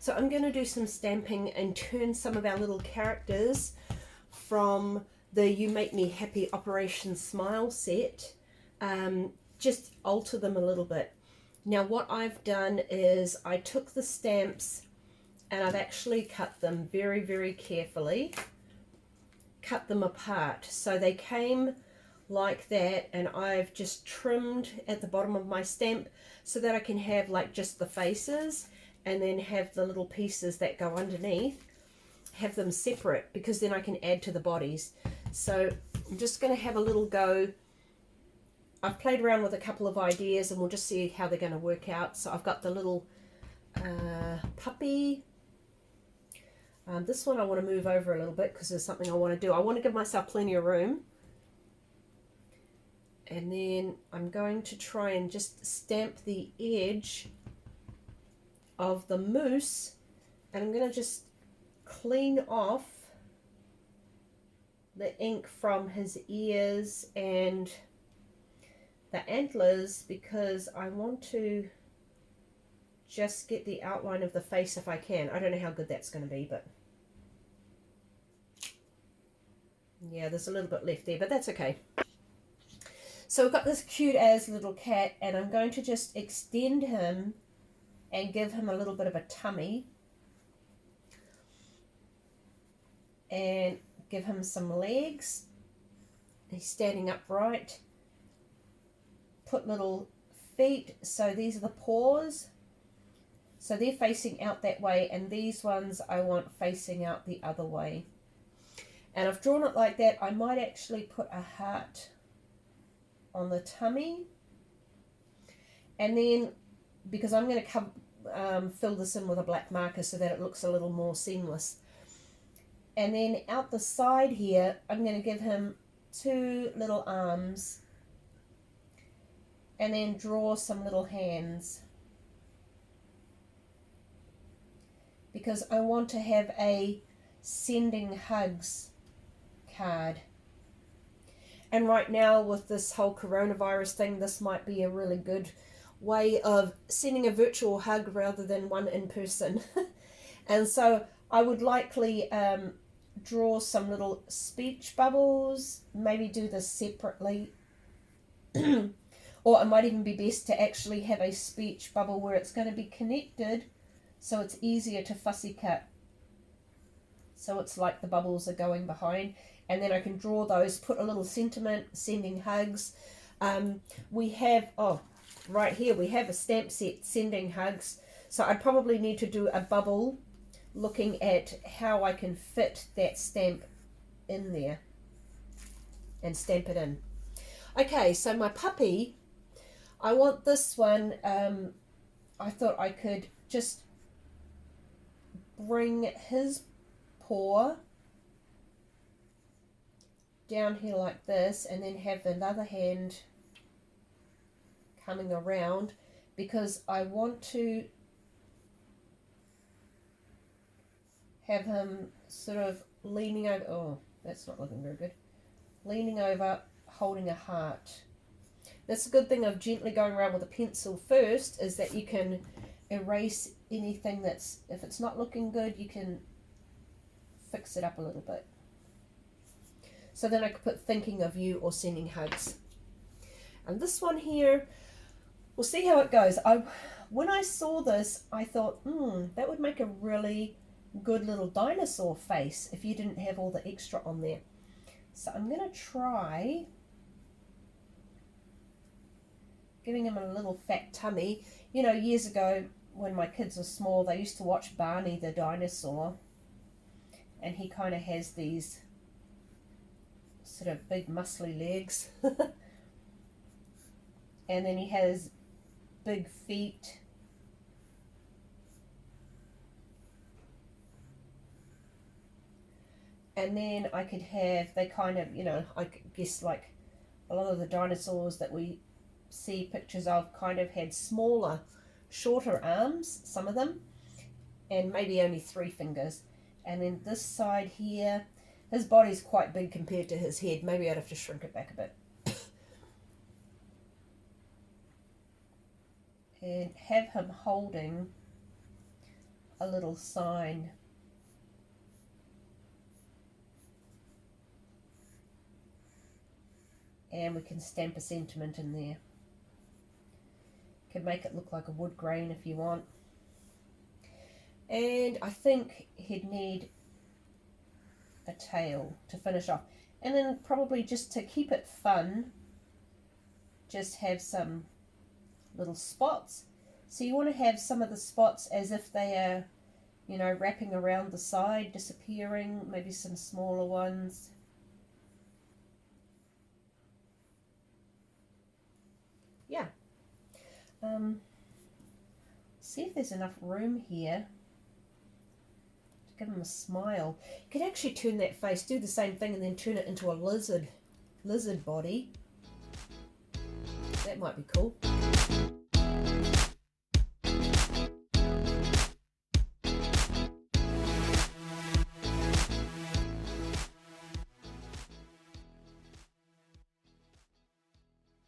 So I'm going to do some stamping and turn some of our little characters from the You Make Me Happy Operation Smile set, just alter them a little bit. Now what I've done is I took the stamps and I've actually cut them very, very carefully, cut them apart. So they came like that, and I've just trimmed at the bottom of my stamp so that I can have like just the faces and then have the little pieces that go underneath, have them separate, because then I can add to the bodies. So I'm just going to have a little go. I've played around with a couple of ideas and we'll just see how they're going to work out. So I've got the little puppy. This one I want to move over a little bit because there's something I want to do. I want to give myself plenty of room. And then I'm going to try and just stamp the edge of the moose, and I'm going to just clean off the ink from his ears and the antlers, because I want to just get the outline of the face if I can. I don't know how good that's going to be, but yeah, there's a little bit left there, but that's okay. So we've got this cute as little cat, and I'm going to just extend him and give him a little bit of a tummy and give him some legs. He's standing upright. Put little feet, so these are the paws, so they're facing out that way, and these ones I want facing out the other way. And I've drawn it like that. I might actually put a heart on the tummy, and then because I'm going to fill this in with a black marker so that it looks a little more seamless, and then out the side here I'm going to give him two little arms and then draw some little hands, because I want to have a sending hugs card. And right now with this whole coronavirus thing, this might be a really good way of sending a virtual hug rather than one in person. And so I would likely draw some little speech bubbles, maybe do this separately. Or it might even be best to actually have a speech bubble where it's going to be connected, so it's easier to fussy cut. So it's like the bubbles are going behind, and then I can draw those, put a little sentiment, sending hugs. We have, right here, we have a stamp set, sending hugs. So I'd probably need to do a bubble looking at how I can fit that stamp in there and stamp it in. Okay, so my puppy, I want this one, I thought I could just bring his paw down here like this, and then have another hand coming around, because I want to have him sort of leaning over. Oh, that's not looking very good. Leaning over, holding a heart. That's a good thing of gently going around with a pencil first, is that you can erase anything that's, if it's not looking good, you can fix it up a little bit. So then I could put thinking of you or sending hugs. And this one here, we'll see how it goes. When I saw this, I thought, that would make a really good little dinosaur face if you didn't have all the extra on there. So I'm going to try giving him a little fat tummy. You know, years ago when my kids were small, they used to watch Barney the dinosaur, and he kind of has these sort of big muscly legs. And then he has big feet. And then I could have, they kind of, you know, I guess like a lot of the dinosaurs that we see pictures of kind of had smaller, shorter arms, some of them, and maybe only 3 fingers. And then this side here, his body's quite big compared to his head. Maybe I'd have to shrink it back a bit. And have him holding a little sign. And we can stamp a sentiment in there. Can make it look like a wood grain if you want. And I think he'd need a tail to finish off. And then probably just to keep it fun, just have some little spots. So you want to have some of the spots as if they are, you know, wrapping around the side, disappearing, maybe some smaller ones. Yeah. See if there's enough room here to give him a smile. You could actually turn that face, do the same thing, and then turn it into a lizard body. That might be cool.